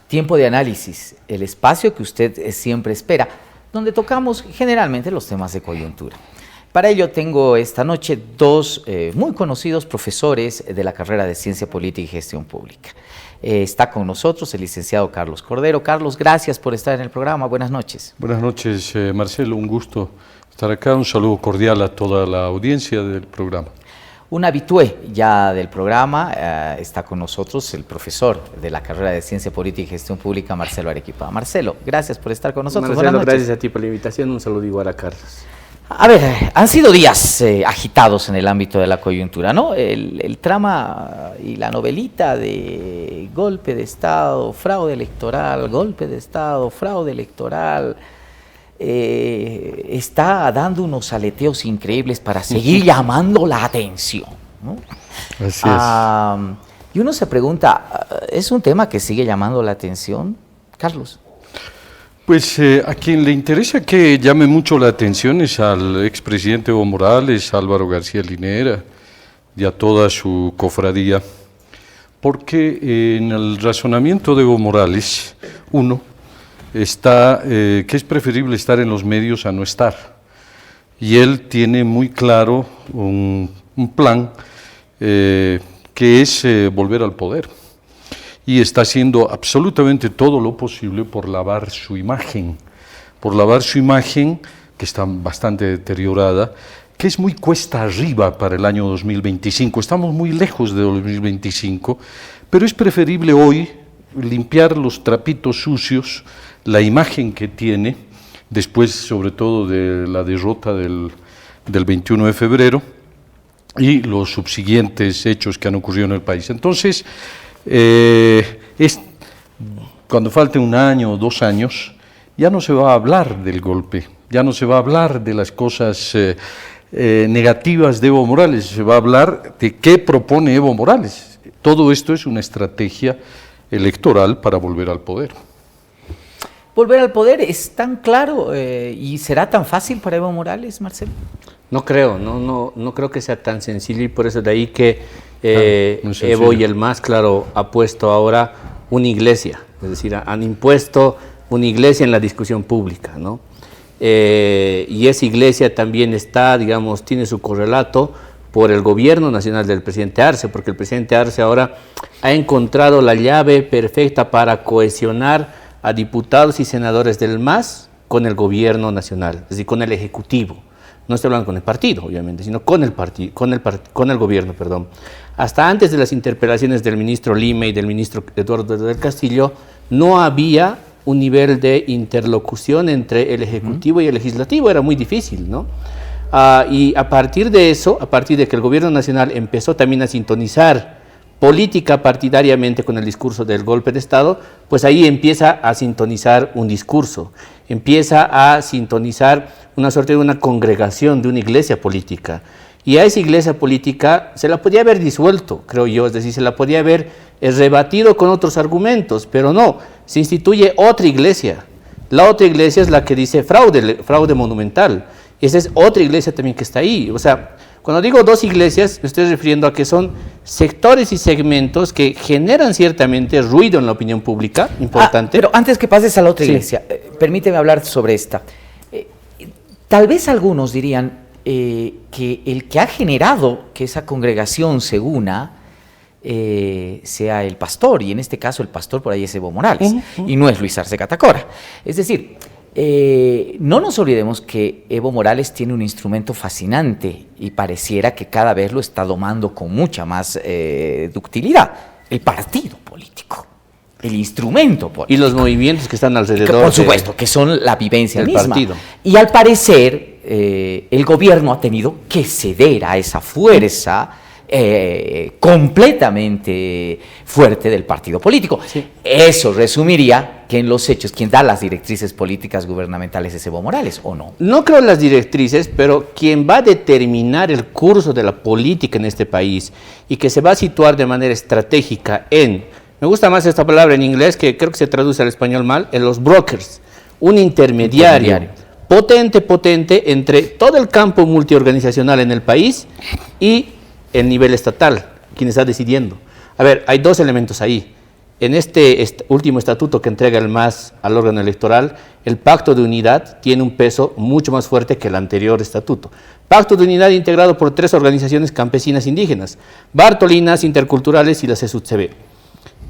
Tiempo de análisis, el espacio que usted siempre espera, donde tocamos generalmente los temas de coyuntura. Para ello tengo esta noche dos muy conocidos profesores de la carrera de Ciencia Política y Gestión Pública. Está con nosotros el licenciado Carlos Cordero. Carlos, gracias por estar en el programa. Buenas noches. Buenas noches, Marcelo. Un gusto estar acá. Un saludo cordial a toda la audiencia del programa. Un habitué ya del programa, está con nosotros el profesor de la carrera de Ciencia Política y Gestión Pública, Marcelo Arequipa. Marcelo, gracias por estar con nosotros. Marcelo, gracias a ti por la invitación. Un saludo igual a Carlos. A ver, han sido días agitados en el ámbito de la coyuntura, ¿no? El trama y la novelita de golpe de Estado, fraude electoral, golpe de Estado, fraude electoral, está dando unos aleteos increíbles para seguir llamando la atención, ¿no? Así es. Y uno se pregunta, ¿es un tema que sigue llamando la atención, Carlos? Pues a quien le interesa que llame mucho la atención es al expresidente Evo Morales, Álvaro García Linera y a toda su cofradía, porque en el razonamiento de Evo Morales, uno, está que es preferible estar en los medios a no estar. Y él tiene muy claro un plan que es volver al poder. Y está haciendo absolutamente todo lo posible por lavar su imagen, que está bastante deteriorada, que es muy cuesta arriba para el año 2025. Estamos muy lejos de 2025, pero es preferible hoy limpiar los trapitos sucios, la imagen que tiene, después sobre todo de la derrota del 21 de febrero y los subsiguientes hechos que han ocurrido en el país. Entonces, cuando falte un año o 2 años, ya no se va a hablar del golpe, ya no se va a hablar de las cosas negativas de Evo Morales, se va a hablar de qué propone Evo Morales. Todo esto es una estrategia electoral para volver al poder. ¿Volver al poder es tan claro y será tan fácil para Evo Morales, Marcelo? No creo, no creo que sea tan sencillo, y por eso de ahí que Evo y el MAS, claro, ha puesto ahora una iglesia, es decir, han impuesto una iglesia en la discusión pública, ¿no? Y esa iglesia también está, digamos, tiene su correlato por el gobierno nacional del presidente Arce, porque el presidente Arce ahora ha encontrado la llave perfecta para cohesionar a diputados y senadores del MAS con el gobierno nacional, es decir, con el ejecutivo. No estoy hablando con el partido, obviamente, sino con el gobierno, perdón. Hasta antes de las interpelaciones del ministro Lima y del ministro Eduardo del Castillo, no había un nivel de interlocución entre el ejecutivo y el legislativo, era muy difícil, ¿no? Y a partir de eso, a partir de que el gobierno nacional empezó también a sintonizar política partidariamente con el discurso del golpe de Estado, pues ahí empieza a sintonizar un discurso, empieza a sintonizar una suerte de una congregación, de una iglesia política. Y a esa iglesia política se la podía haber disuelto, creo yo, es decir, se la podía haber rebatido con otros argumentos, pero no, se instituye otra iglesia. La otra iglesia es la que dice fraude monumental. Esa es otra iglesia también que está ahí. O sea, cuando digo dos iglesias, me estoy refiriendo a que son sectores y segmentos que generan ciertamente ruido en la opinión pública, importante. Pero antes que pases a la otra iglesia, permíteme hablar sobre esta. Tal vez algunos dirían que el que ha generado que esa congregación se una sea el pastor, y en este caso el pastor por ahí es Evo Morales, y no es Luis Arce Catacora. Es decir, no nos olvidemos que Evo Morales tiene un instrumento fascinante y pareciera que cada vez lo está domando con mucha más ductilidad: el partido político, el instrumento político. Y los movimientos que están alrededor. Por supuesto, que son la vivencia del misma. partido. Y al parecer, el gobierno ha tenido que ceder a esa fuerza completamente fuerte del partido político. Sí. Eso resumiría que en los hechos quien da las directrices políticas gubernamentales es Evo Morales, ¿o no? No creo las directrices, pero quien va a determinar el curso de la política en este país y que se va a situar de manera estratégica me gusta más esta palabra en inglés, que creo que se traduce al español mal, en los brokers, un intermediario potente entre todo el campo multiorganizacional en el país y el nivel estatal, quien está decidiendo. A ver, hay dos elementos ahí. en este último estatuto que entrega el MAS al órgano electoral, el Pacto de Unidad tiene un peso mucho más fuerte que el anterior estatuto. Pacto de Unidad integrado por 3 organizaciones campesinas indígenas, Bartolinas, Interculturales y la CESUTCB.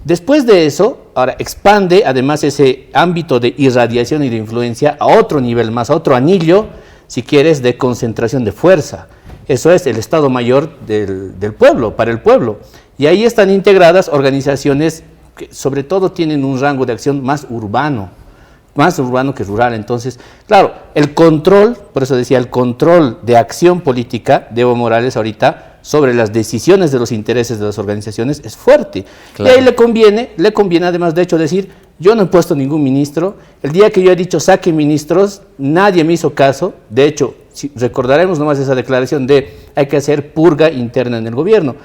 Después de eso, ahora expande además ese ámbito de irradiación y de influencia a otro nivel más, a otro anillo, si quieres, de concentración de fuerza. Eso es el Estado Mayor del pueblo, para el pueblo. Y ahí están integradas organizaciones que sobre todo tienen un rango de acción más urbano que rural. Entonces, claro, el control, por eso decía, el control de acción política de Evo Morales ahorita sobre las decisiones de los intereses de las organizaciones es fuerte. Claro. Y ahí le conviene además de hecho decir, yo no he puesto ningún ministro, el día que yo he dicho saquen ministros, nadie me hizo caso. De hecho, si recordaremos nomás esa declaración de hay que hacer purga interna en el gobierno.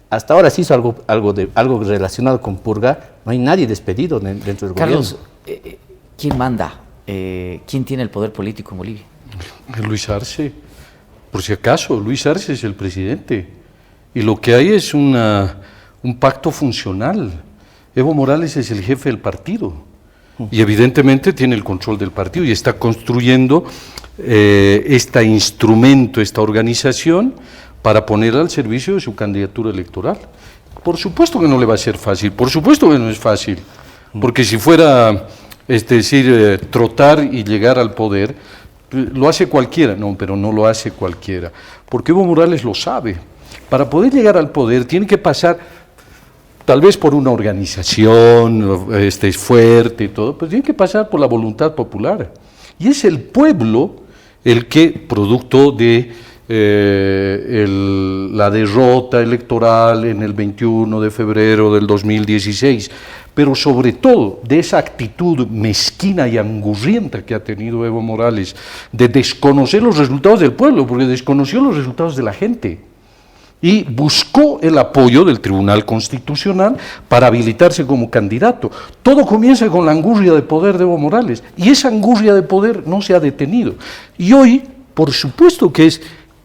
Hasta ahora se hizo algo relacionado con purga, no hay nadie despedido dentro del Carlos, gobierno. ¿Quién manda? ¿Quién tiene el poder político en Bolivia? Luis Arce. Por si acaso, Luis Arce es el presidente. Y lo que hay es un pacto funcional. Evo Morales es el jefe del partido. Y evidentemente tiene el control del partido y está construyendo este instrumento, esta organización, para ponerla al servicio de su candidatura electoral. Por supuesto que no le va a ser fácil, por supuesto que no es fácil, porque si fuera, trotar y llegar al poder, lo hace cualquiera, no, pero no lo hace cualquiera, porque Evo Morales lo sabe. Para poder llegar al poder tiene que pasar, tal vez por una organización fuerte y todo, pero tiene que pasar por la voluntad popular. Y es el pueblo el que, producto de la derrota electoral en el 21 de febrero del 2016, pero sobre todo de esa actitud mezquina y angurrienta que ha tenido Evo Morales de desconocer los resultados del pueblo, porque desconoció los resultados de la gente y buscó el apoyo del Tribunal Constitucional para habilitarse como candidato. Todo comienza con la angurria de poder de Evo Morales y esa angurria de poder no se ha detenido. Y hoy, por supuesto que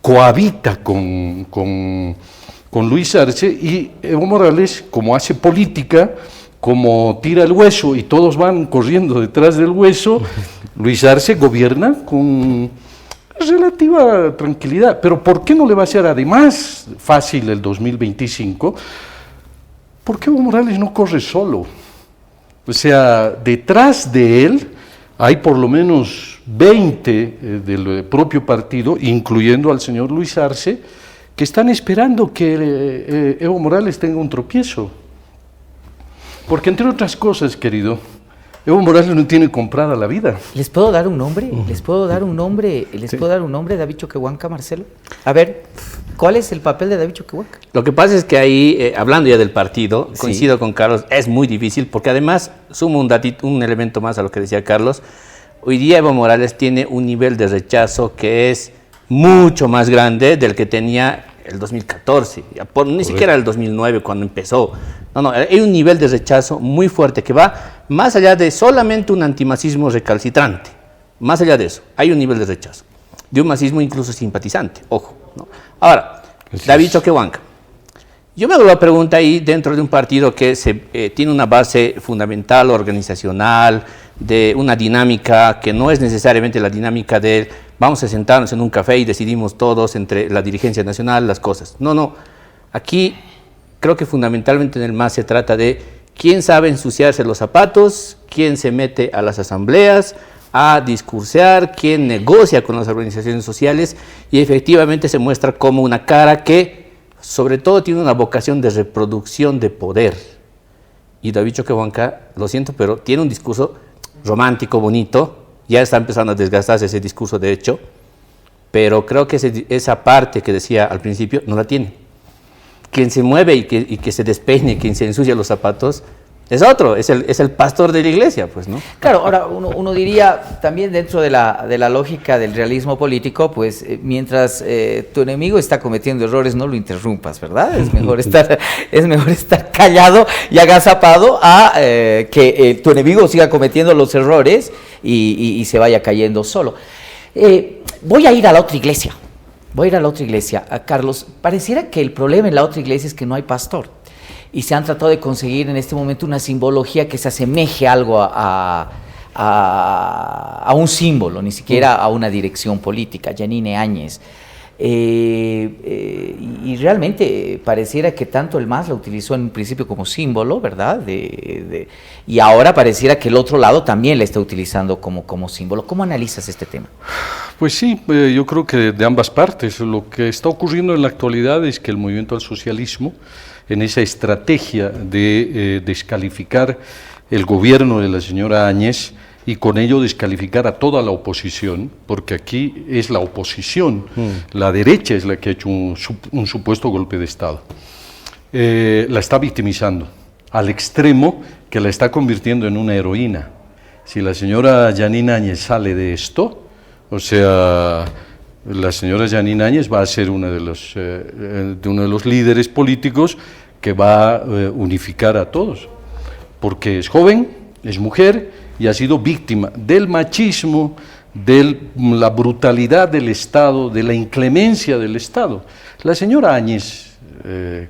cohabita con Luis Arce, y Evo Morales, como hace política, como tira el hueso y todos van corriendo detrás del hueso, Luis Arce gobierna con relativa tranquilidad. Pero ¿por qué no le va a ser además fácil el 2025? Porque Evo Morales no corre solo. O sea, detrás de él hay por lo menos 20 del propio partido, incluyendo al señor Luis Arce, que están esperando que Evo Morales tenga un tropiezo. Porque entre otras cosas, querido, Evo Morales no tiene comprada la vida. ¿Les puedo dar un nombre? ¿Les puedo dar un nombre? ¿Les puedo dar un nombre, David Choquehuanca, Marcelo? A ver, ¿cuál es el papel de David Choquehuanca? Lo que pasa es que ahí, hablando ya del partido, coincido con Carlos, es muy difícil, porque además, sumo un elemento más a lo que decía Carlos. Hoy día Evo Morales tiene un nivel de rechazo que es mucho más grande del que tenía el 2014, ni siquiera el 2009 cuando empezó. No, hay un nivel de rechazo muy fuerte que va más allá de solamente un antimasismo recalcitrante. Más allá de eso, hay un nivel de rechazo, de un masismo incluso simpatizante, ojo, ¿no? Ahora, David Choquehuanca. Yo me hago la pregunta ahí dentro de un partido que tiene una base fundamental, organizacional, de una dinámica que no es necesariamente la dinámica de vamos a sentarnos en un café y decidimos todos entre la dirigencia nacional las cosas. No. Aquí creo que fundamentalmente en el MAS se trata de quién sabe ensuciarse los zapatos, quién se mete a las asambleas a discursear, quién negocia con las organizaciones sociales y efectivamente se muestra como una cara que sobre todo tiene una vocación de reproducción de poder. Y David Choquehuanca, lo siento, pero tiene un discurso romántico, bonito, ya está empezando a desgastarse ese discurso de hecho, pero creo que esa parte que decía al principio no la tiene. Quien se mueve y que se despeine, quien se ensucia los zapatos, es otro, es el pastor de la iglesia, pues, ¿no? Claro, ahora uno diría también dentro de la lógica del realismo político, pues mientras tu enemigo está cometiendo errores, no lo interrumpas, ¿verdad? Es mejor estar callado y agazapado a que tu enemigo siga cometiendo los errores y se vaya cayendo solo. Voy a ir a la otra iglesia. Carlos, pareciera que el problema en la otra iglesia es que no hay pastor. y se han tratado de conseguir en este momento una simbología que se asemeje algo a un símbolo, ni siquiera a una dirección política, Yanine Áñez. Y realmente pareciera que tanto el MAS la utilizó en un principio como símbolo, ¿verdad? Y ahora pareciera que el otro lado también la está utilizando como símbolo. ¿Cómo analizas este tema? Pues sí, yo creo que de ambas partes. Lo que está ocurriendo en la actualidad es que el movimiento al socialismo, en esa estrategia de descalificar el gobierno de la señora Áñez, y con ello descalificar a toda la oposición, porque aquí es la oposición, la derecha es la que ha hecho un supuesto golpe de Estado. La está victimizando, al extremo que la está convirtiendo en una heroína. Si la señora Yanine Áñez sale de esto, o sea, la señora Yanine Áñez va a ser uno de los líderes políticos que va a unificar a todos, porque es joven, es mujer, y ha sido víctima del machismo, de la brutalidad del Estado, de la inclemencia del Estado. La señora Áñez,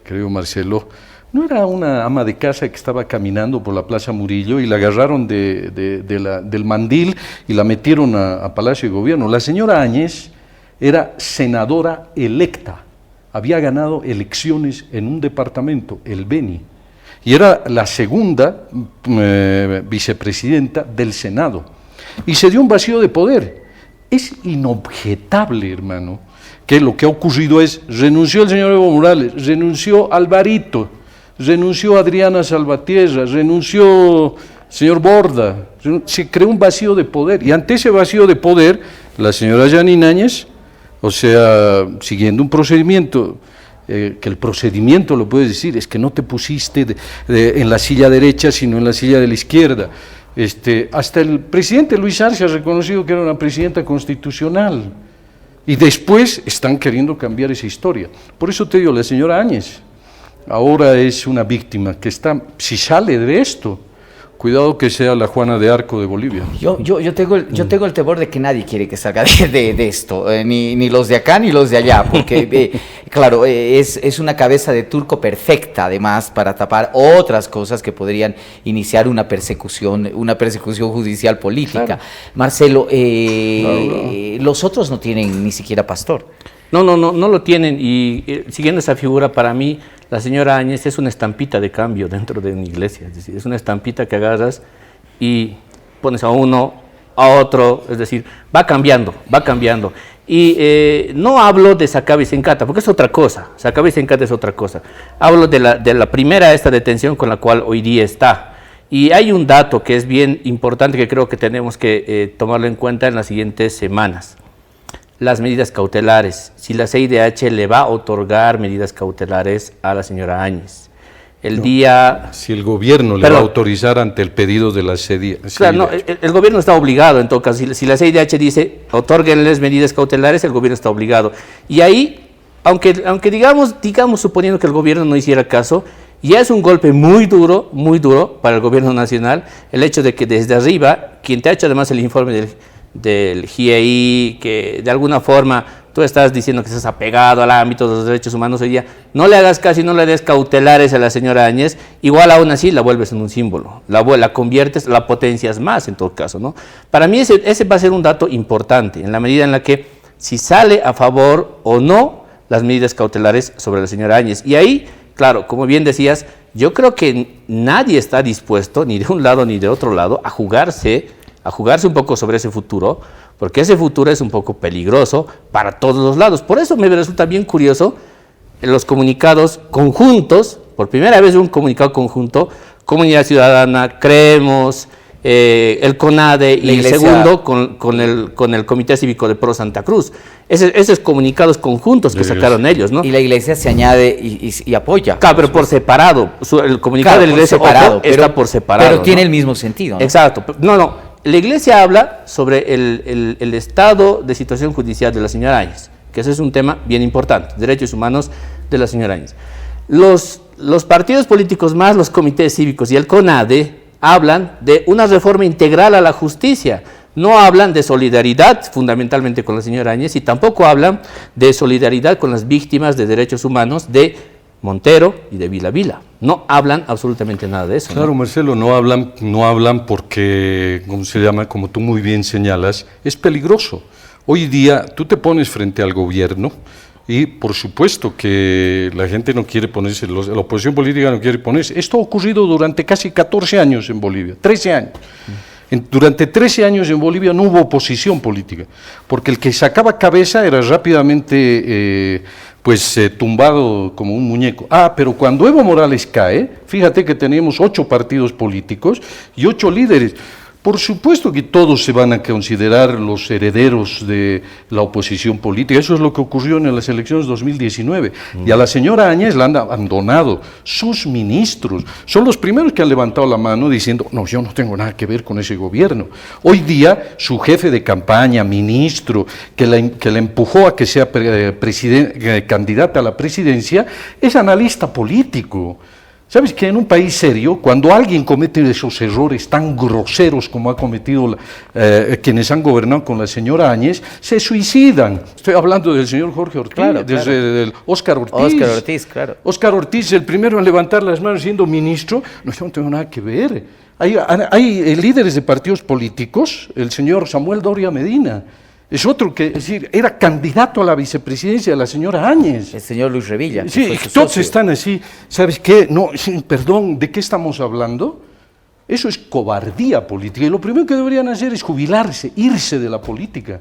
creo Marcelo, no era una ama de casa que estaba caminando por la Plaza Murillo y la agarraron del mandil y la metieron a Palacio de Gobierno. La señora Áñez era senadora electa, había ganado elecciones en un departamento, el Beni, y era la segunda vicepresidenta del Senado, y se dio un vacío de poder. Es inobjetable, hermano, que lo que ha ocurrido es, renunció el señor Evo Morales, renunció Alvarito, renunció Adriana Salvatierra, renunció señor Borda, se creó un vacío de poder, y ante ese vacío de poder, la señora Yanine Áñez, o sea, siguiendo un procedimiento, que el procedimiento, lo puedes decir, es que no te pusiste en la silla derecha, sino en la silla de la izquierda. Hasta el presidente Luis Arce ha reconocido que era una presidenta constitucional, y después están queriendo cambiar esa historia. Por eso te digo, la señora Áñez ahora es una víctima que está, si sale de esto, cuidado que sea la Juana de Arco de Bolivia. Yo tengo el temor de que nadie quiere que salga de esto, ni los de acá ni los de allá, porque claro, es una cabeza de turco perfecta, además, para tapar otras cosas que podrían iniciar una persecución judicial política. Claro. Marcelo, claro. Los otros no tienen ni siquiera pastor. No lo tienen, y siguiendo esa figura, para mí, la señora Áñez es una estampita de cambio dentro de una iglesia, es decir, es una estampita que agarras y pones a uno, a otro, es decir, va cambiando. Y no hablo de Sacaba y Sencata, porque es otra cosa, Sacaba y Sencata es otra cosa. Hablo de la primera detención con la cual hoy día está. Y hay un dato que es bien importante que creo que tenemos que tomarlo en cuenta en las siguientes semanas. Las medidas cautelares, si la CIDH le va a otorgar medidas cautelares a la señora Áñez. Si el gobierno le va a autorizar ante el pedido de la CIDH. Claro, no, el gobierno está obligado, en todo caso. Si la CIDH dice, otórguenles medidas cautelares, el gobierno está obligado. Y ahí, aunque digamos, suponiendo que el gobierno no hiciera caso, ya es un golpe muy duro para el gobierno nacional, el hecho de que desde arriba, quien te ha hecho además el informe del GIEI, que de alguna forma tú estás diciendo que estás apegado al ámbito de los derechos humanos hoy día, no le hagas caso y no le des cautelares a la señora Áñez, igual aún así la vuelves en un símbolo, la conviertes, la potencias más en todo caso, ¿no? Para mí ese va a ser un dato importante, en la medida en la que si sale a favor o no las medidas cautelares sobre la señora Áñez. Y ahí, claro, como bien decías, yo creo que nadie está dispuesto, ni de un lado ni de otro lado, a jugarse un poco sobre ese futuro, porque ese futuro es un poco peligroso para todos los lados. Por eso me resulta bien curioso los comunicados conjuntos, por primera vez un comunicado conjunto, Comunidad Ciudadana, Creemos, el CONADE y el segundo con el Comité Cívico de Pro Santa Cruz. Esos comunicados conjuntos que sacaron ellos, ¿no? Y la iglesia se añade y apoya. Claro, pero por separado. El comunicado de la iglesia está por separado. Pero tiene el mismo sentido, ¿no? Exacto. No. La iglesia habla sobre el estado de situación judicial de la señora Áñez, que ese es un tema bien importante, derechos humanos de la señora Áñez. Los partidos políticos más los comités cívicos y el CONADE hablan de una reforma integral a la justicia, no hablan de solidaridad fundamentalmente con la señora Áñez y tampoco hablan de solidaridad con las víctimas de derechos humanos de Montero y de Vila Vila. No hablan absolutamente nada de eso. Claro, ¿no? Marcelo, no hablan porque, como se llama, como tú muy bien señalas, es peligroso. Hoy día tú te pones frente al gobierno y por supuesto que la gente no quiere ponerse, la oposición política no quiere ponerse. Esto ha ocurrido durante casi 14 años en Bolivia, 13 años. Durante 13 años en Bolivia no hubo oposición política, porque el que sacaba cabeza era rápidamente tumbado como un muñeco. Pero cuando Evo Morales cae, fíjate que tenemos 8 partidos políticos y 8 líderes. Por supuesto que todos se van a considerar los herederos de la oposición política. Eso es lo que ocurrió en las elecciones 2019. Y a la señora Áñez la han abandonado. Sus ministros son los primeros que han levantado la mano diciendo, no, yo no tengo nada que ver con ese gobierno. Hoy día, su jefe de campaña, ministro, que la empujó a que sea candidata a la presidencia, es analista político. ¿Sabes que en un país serio, cuando alguien comete esos errores tan groseros como ha cometido quienes han gobernado con la señora Áñez, se suicidan? Estoy hablando del señor Jorge Ortiz, claro. Del Óscar Ortiz. Óscar Ortiz, claro. Óscar Ortiz, el primero en levantar las manos siendo ministro. No, yo no tengo nada que ver. Hay líderes de partidos políticos, el señor Samuel Doria Medina, es otro que, es decir, era candidato a la vicepresidencia de la señora Áñez. El señor Luis Revilla. Sí, todos están así. ¿Sabes qué? No, perdón, ¿de qué estamos hablando? Eso es cobardía política. Y lo primero que deberían hacer es jubilarse, irse de la política.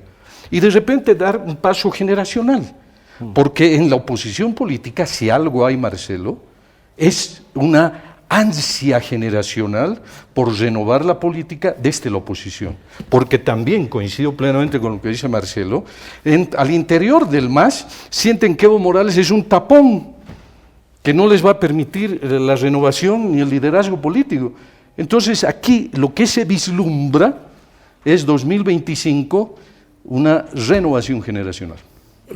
Y de repente dar un paso generacional. Porque en la oposición política, si algo hay, Marcelo, es una ansia generacional por renovar la política desde la oposición, porque también coincido plenamente con lo que dice Marcelo, al interior del MAS sienten que Evo Morales es un tapón que no les va a permitir la renovación ni el liderazgo político. Entonces aquí lo que se vislumbra es 2025 una renovación generacional.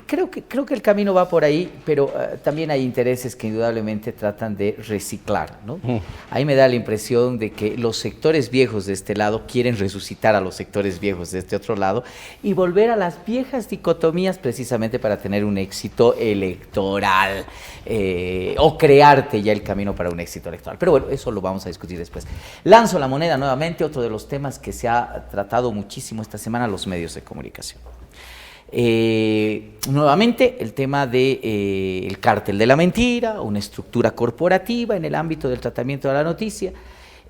Creo que el camino va por ahí, pero también hay intereses que indudablemente tratan de reciclar, ¿no? Ahí me da la impresión de que los sectores viejos de este lado quieren resucitar a los sectores viejos de este otro lado y volver a las viejas dicotomías precisamente para tener un éxito electoral o crearte ya el camino para un éxito electoral. Pero bueno, eso lo vamos a discutir después. Lanzo la moneda nuevamente, otro de los temas que se ha tratado muchísimo esta semana, los medios de comunicación. Nuevamente el tema de el cártel de la mentira, una estructura corporativa en el ámbito del tratamiento de la noticia,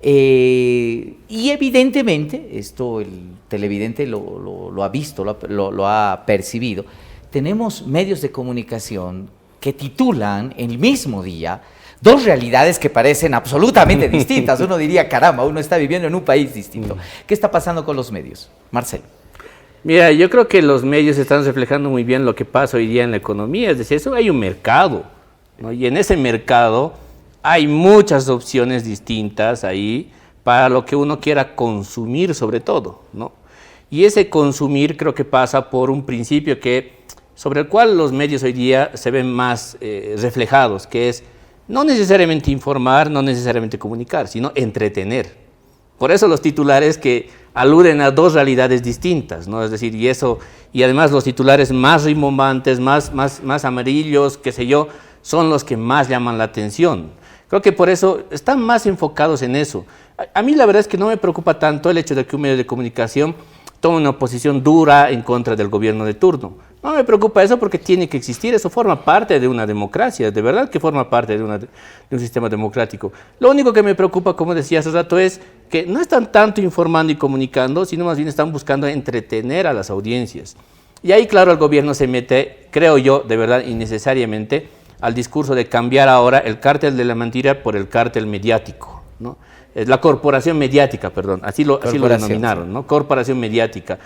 y evidentemente, esto el televidente lo ha visto, lo ha percibido, tenemos medios de comunicación que titulan en el mismo día dos realidades que parecen absolutamente distintas. Uno diría, caramba, uno está viviendo en un país distinto. ¿Qué está pasando con los medios? Marcelo. Mira, yo creo que los medios están reflejando muy bien lo que pasa hoy día en la economía, es decir, hay un mercado, ¿no? Y en ese mercado hay muchas opciones distintas ahí para lo que uno quiera consumir sobre todo, ¿no? Y ese consumir creo que pasa por un principio sobre el cual los medios hoy día se ven más reflejados, que es no necesariamente informar, no necesariamente comunicar, sino entretener. Por eso los titulares que aluden a dos realidades distintas, ¿no? Es decir, y además los titulares más rimbombantes, más amarillos, qué sé yo, son los que más llaman la atención. Creo que por eso están más enfocados en eso. A mí la verdad es que no me preocupa tanto el hecho de que un medio de comunicación tome una posición dura en contra del gobierno de turno. No me preocupa eso porque tiene que existir, eso forma parte de una democracia, de verdad que forma parte de un sistema democrático. Lo único que me preocupa, como decía hace rato, es que no están tanto informando y comunicando, sino más bien están buscando entretener a las audiencias. Y ahí, claro, el gobierno se mete, creo yo, de verdad, innecesariamente, al discurso de cambiar ahora el cártel de la mentira por el cártel mediático, ¿no? La corporación mediática, perdón, así lo denominaron, ¿no? Corporación mediática.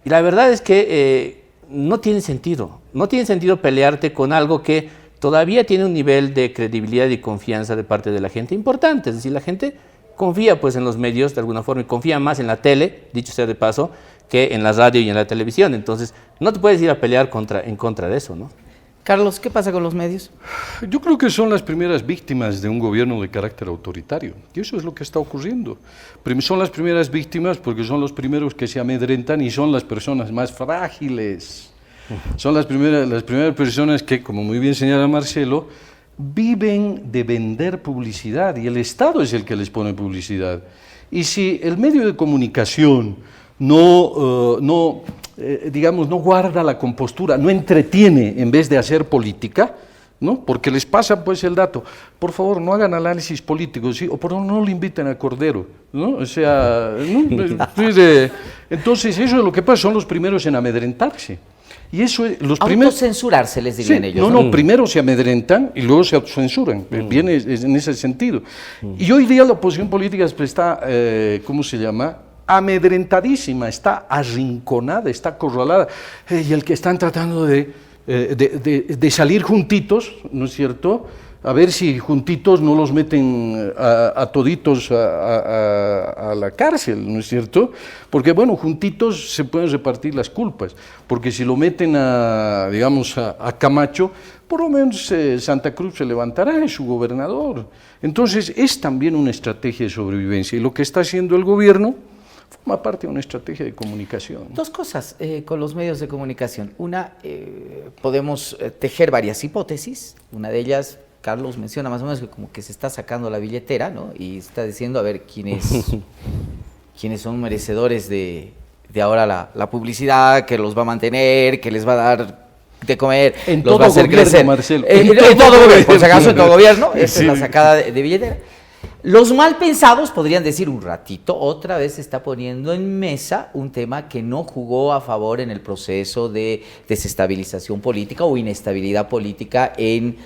Y la verdad es que no tiene sentido pelearte con algo que todavía tiene un nivel de credibilidad y confianza de parte de la gente importante. Es decir, la gente confía pues en los medios de alguna forma y confía más en la tele, dicho sea de paso, que en la radio y en la televisión. Entonces, no te puedes ir a pelear en contra de eso, ¿no? Carlos, ¿qué pasa con los medios? Yo creo que son las primeras víctimas de un gobierno de carácter autoritario, y eso es lo que está ocurriendo. Son las primeras víctimas porque son los primeros que se amedrentan y son las personas más frágiles. Son las primeras personas que, como muy bien señala Marcelo, viven de vender publicidad y el Estado es el que les pone publicidad. Y si el medio de comunicación no guarda la compostura, no entretiene en vez de hacer política, ¿no? Porque les pasa pues el dato, por favor no hagan análisis políticos, ¿sí? O por favor no lo inviten a Cordero, ¿no? O sea, ¿no? Entonces eso es lo que pasa, son los primeros en amedrentarse. Y eso es, los primeros... Autocensurarse, les dirían ellos. No, primero se amedrentan y luego se autocensuran, viene en ese sentido. Y hoy día la oposición política está, ¿cómo se llama?, amedrentadísima, está arrinconada, está acorralada, y el que están tratando de salir juntitos, ¿no es cierto?, a ver si juntitos no los meten a toditos a la cárcel, ¿no es cierto? Porque, bueno, juntitos se pueden repartir las culpas, porque si lo meten a Camacho, por lo menos Santa Cruz se levantará, es su gobernador. Entonces, es también una estrategia de sobrevivencia, y lo que está haciendo el gobierno forma parte de una estrategia de comunicación. Dos cosas con los medios de comunicación. Una, podemos tejer varias hipótesis, una de ellas... Carlos menciona más o menos que como que se está sacando la billetera, ¿no? Y está diciendo a ver quiénes son merecedores de ahora la publicidad, que los va a mantener, que les va a dar de comer, en los todo va a hacer gobierno, crecer. Marcelo. En todo gobierno, por si acaso en todo gobierno, esta Sí. es la sacada de billetera. Los mal pensados podrían decir un ratito, otra vez se está poniendo en mesa un tema que no jugó a favor en el proceso de desestabilización política o inestabilidad política en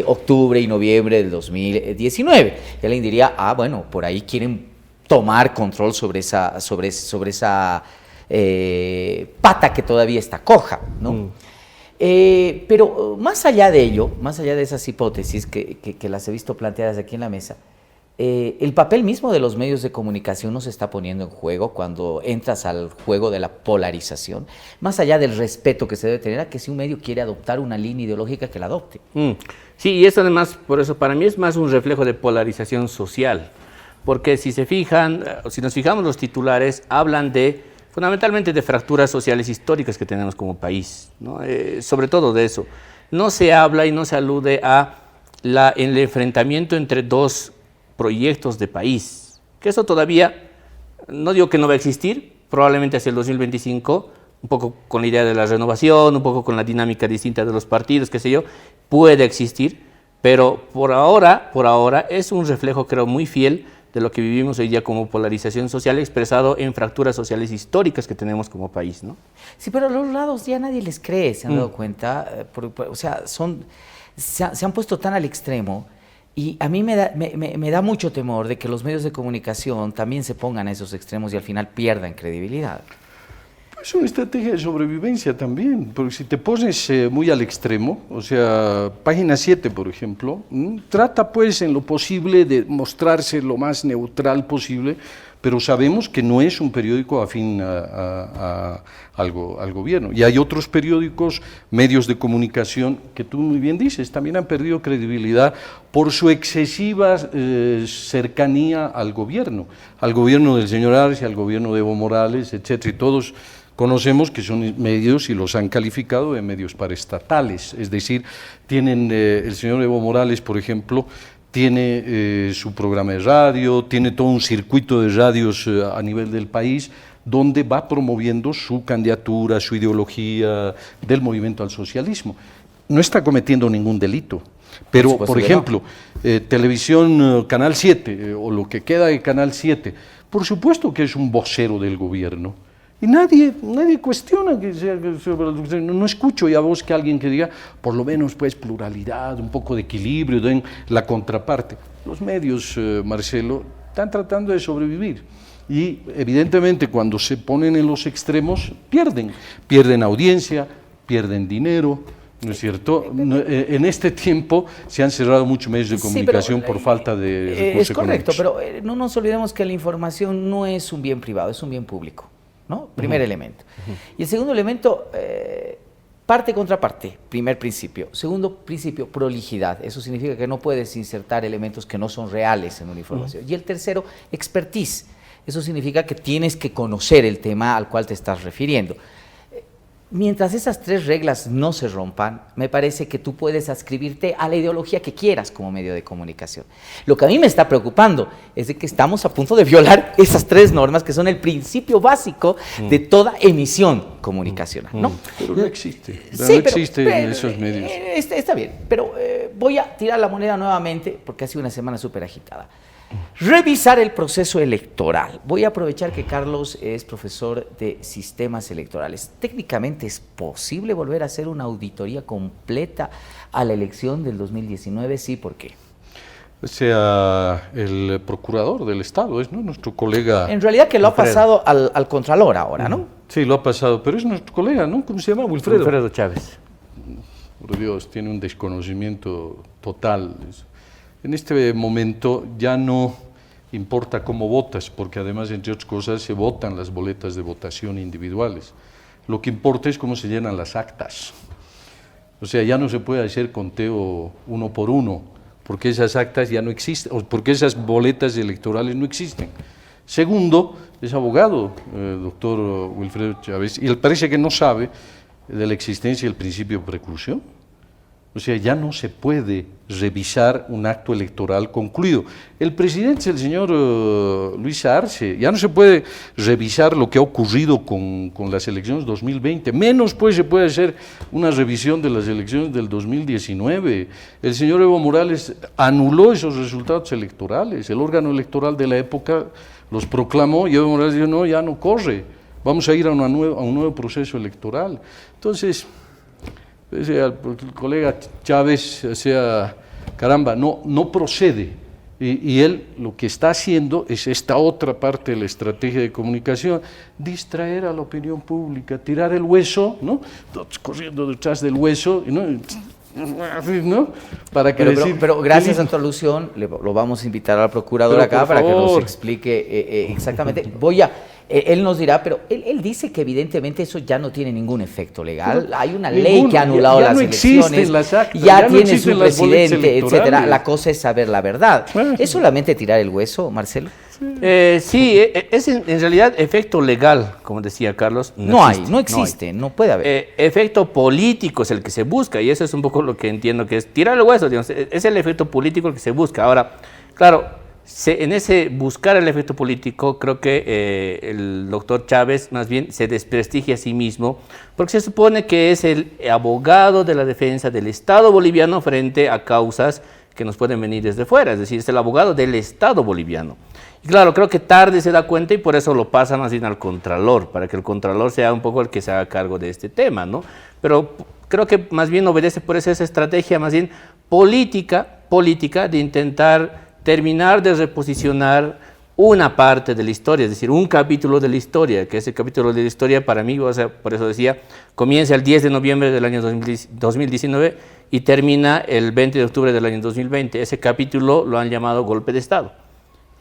octubre y noviembre del 2019. Y alguien diría, bueno, por ahí quieren tomar control sobre esa pata que todavía está coja, ¿no? Pero más allá de ello, más allá de esas hipótesis que las he visto planteadas aquí en la mesa, el papel mismo de los medios de comunicación no se está poniendo en juego cuando entras al juego de la polarización, más allá del respeto que se debe tener a que si un medio quiere adoptar una línea ideológica, que la adopte. Sí, y eso además, por eso para mí es más un reflejo de polarización social, porque si se fijan, si nos fijamos los titulares, hablan fundamentalmente de fracturas sociales históricas que tenemos como país, ¿no? Sobre todo de eso. No se habla y no se alude a el enfrentamiento entre dos proyectos de país, que eso todavía, no digo que no va a existir, probablemente hacia el 2025, un poco con la idea de la renovación, un poco con la dinámica distinta de los partidos, qué sé yo, puede existir, pero por ahora es un reflejo, creo, muy fiel de lo que vivimos hoy día como polarización social expresado en fracturas sociales históricas que tenemos como país, ¿no? Sí, pero a los lados ya nadie les cree, ¿se han dado cuenta? O sea, se han puesto tan al extremo. Y a mí me da mucho temor de que los medios de comunicación también se pongan a esos extremos y al final pierdan credibilidad. Es una estrategia de sobrevivencia también, porque si te pones muy al extremo, o sea, Página 7, por ejemplo, trata pues en lo posible de mostrarse lo más neutral posible, pero sabemos que no es un periódico afín al gobierno. Y hay otros periódicos, medios de comunicación, que tú muy bien dices, también han perdido credibilidad por su excesiva cercanía al gobierno del señor Arce, al gobierno de Evo Morales, etcétera, y todos conocemos que son medios y los han calificado de medios paraestatales, es decir, tienen el señor Evo Morales, por ejemplo, tiene su programa de radio, tiene todo un circuito de radios a nivel del país, donde va promoviendo su candidatura, su ideología del movimiento al socialismo. No está cometiendo ningún delito, pero, por ejemplo, Televisión Canal 7, o lo que queda de Canal 7, por supuesto que es un vocero del gobierno. Y nadie cuestiona que sea, no escucho ya voz que alguien que diga, por lo menos pues pluralidad, un poco de equilibrio, den la contraparte. Los medios, Marcelo, están tratando de sobrevivir y evidentemente cuando se ponen en los extremos pierden audiencia, pierden dinero, ¿no es cierto? En este tiempo se han cerrado muchos medios de comunicación por falta de recursos Es correcto, económicos. pero no nos olvidemos que la información no es un bien privado, es un bien público, ¿no? Primer elemento. Y el segundo elemento, parte contra parte, primer principio. Segundo principio, prolijidad. Eso significa que no puedes insertar elementos que no son reales en una información. Y el tercero, expertise. Eso significa que tienes que conocer el tema al cual te estás refiriendo. mientras esas 3 reglas no se rompan, me parece que tú puedes adscribirte a la ideología que quieras como medio de comunicación. Lo que a mí me está preocupando es de que estamos a punto de violar esas 3 normas que son el principio básico de toda emisión comunicacional, ¿no? Pero no existe, Sí, no existe en esos medios. Está bien, pero voy a tirar la moneda nuevamente porque ha sido una semana súper agitada. Revisar el proceso electoral. Voy a aprovechar que Carlos es profesor de sistemas electorales. ¿Técnicamente es posible volver a hacer una auditoría completa a la elección del 2019? Sí, ¿por qué? O sea, el procurador del Estado es, ¿no?, nuestro colega. En realidad que lo ha pasado al Contralor ahora, ¿no? Sí, lo ha pasado, pero es nuestro colega, ¿no? ¿Cómo se llama? Wilfredo Chávez. Por Dios, tiene un desconocimiento total. En este momento ya no importa cómo votas, porque además, entre otras cosas, se votan las boletas de votación individuales. Lo que importa es cómo se llenan las actas. O sea, ya no se puede hacer conteo 1 por 1, porque esas actas ya no existen, o porque esas boletas electorales no existen. Segundo, es abogado, doctor Wilfredo Chávez, y él parece que no sabe de la existencia del principio de preclusión. O sea, ya no se puede revisar un acto electoral concluido. El presidente es el señor Luis Arce. Ya no se puede revisar lo que ha ocurrido con las elecciones 2020. Menos pues se puede hacer una revisión de las elecciones del 2019. El señor Evo Morales anuló esos resultados electorales. El órgano electoral de la época los proclamó y Evo Morales dijo, no, ya no corre. Vamos a ir a un nuevo proceso electoral. Entonces, el colega Chávez, o sea, caramba, no procede. Y él lo que está haciendo es esta otra parte de la estrategia de comunicación, distraer a la opinión pública, tirar el hueso, ¿no? Todos corriendo detrás del hueso, ¿no? Para que pero gracias a tu alusión, lo vamos a invitar al procurador acá para que nos explique exactamente. Él nos dirá, pero él dice que evidentemente eso ya no tiene ningún efecto legal. Hay una ley que ha anulado las elecciones, ya tiene su presidente, etcétera. La cosa es saber la verdad. ¿Es solamente tirar el hueso, Marcelo? Sí, es en realidad efecto legal, como decía Carlos. No existe, no puede haber. Efecto político es el que se busca, y eso es un poco lo que entiendo que es tirar el hueso, digamos, es el efecto político el que se busca. Ahora, claro, en ese buscar el efecto político, creo que el doctor Chávez más bien se desprestigia a sí mismo, porque se supone que es el abogado de la defensa del Estado boliviano frente a causas que nos pueden venir desde fuera, es decir, es el abogado del Estado boliviano. Y claro, creo que tarde se da cuenta y por eso lo pasa más bien al Contralor, para que el Contralor sea un poco el que se haga cargo de este tema, ¿no? Pero creo que más bien obedece por eso esa estrategia más bien política de intentar terminar de reposicionar una parte de la historia, es decir, un capítulo de la historia, que ese capítulo de la historia para mí, o sea, por eso decía, comienza el 10 de noviembre del año 2019 y termina el 20 de octubre del año 2020. Ese capítulo lo han llamado golpe de Estado.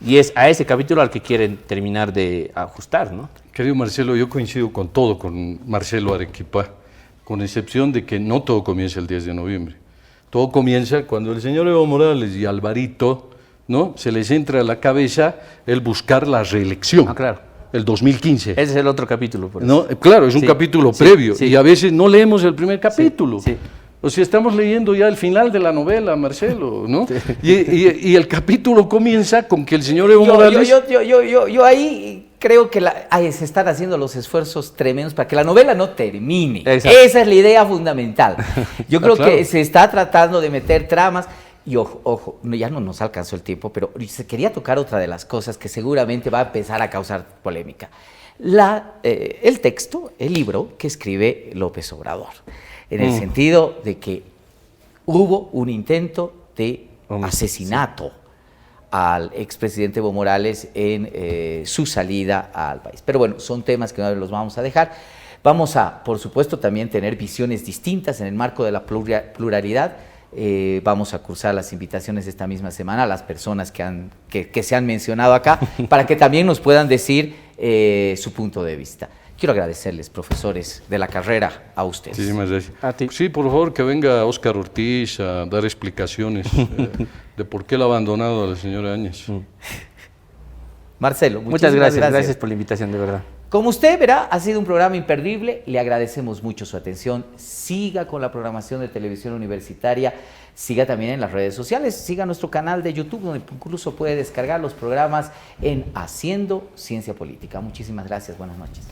Y es a ese capítulo al que quieren terminar de ajustar, ¿no? Querido Marcelo, yo coincido con todo, con Marcelo Arequipa, con excepción de que no todo comienza el 10 de noviembre. Todo comienza cuando el señor Evo Morales y Alvarito, ¿no?, se les entra a la cabeza el buscar la reelección. Ah, claro. El 2015. Ese es el otro capítulo. Por eso. No, claro, es un capítulo previo y a veces no leemos el primer capítulo. Sí. O sea, estamos leyendo ya el final de la novela, Marcelo, ¿no? Y el capítulo comienza con que el señor Evo Morales... Yo ahí creo que se están haciendo los esfuerzos tremendos para que la novela no termine. Exacto. Esa es la idea fundamental. Yo creo que se está tratando de meter tramas. Y ojo, ya no nos alcanzó el tiempo, pero se quería tocar otra de las cosas que seguramente va a empezar a causar polémica. El texto, el libro que escribe López Obrador, en el sentido de que hubo un intento de asesinato al expresidente Evo Morales en su salida al país. Pero bueno, son temas que no los vamos a dejar. Vamos a, por supuesto, también tener visiones distintas en el marco de la pluralidad. Vamos a cursar las invitaciones esta misma semana a las personas que se han mencionado acá para que también nos puedan decir su punto de vista. Quiero agradecerles, profesores de la carrera, a ustedes. Muchísimas gracias. A ti. Sí, por favor, que venga Óscar Ortiz a dar explicaciones de por qué él ha abandonado a la señora Áñez. Marcelo, muchas gracias por la invitación, de verdad. Como usted verá, ha sido un programa imperdible. Le agradecemos mucho su atención. Siga con la programación de Televisión Universitaria. Siga también en las redes sociales. Siga nuestro canal de YouTube, donde incluso puede descargar los programas en Haciendo Ciencia Política. Muchísimas gracias. Buenas noches.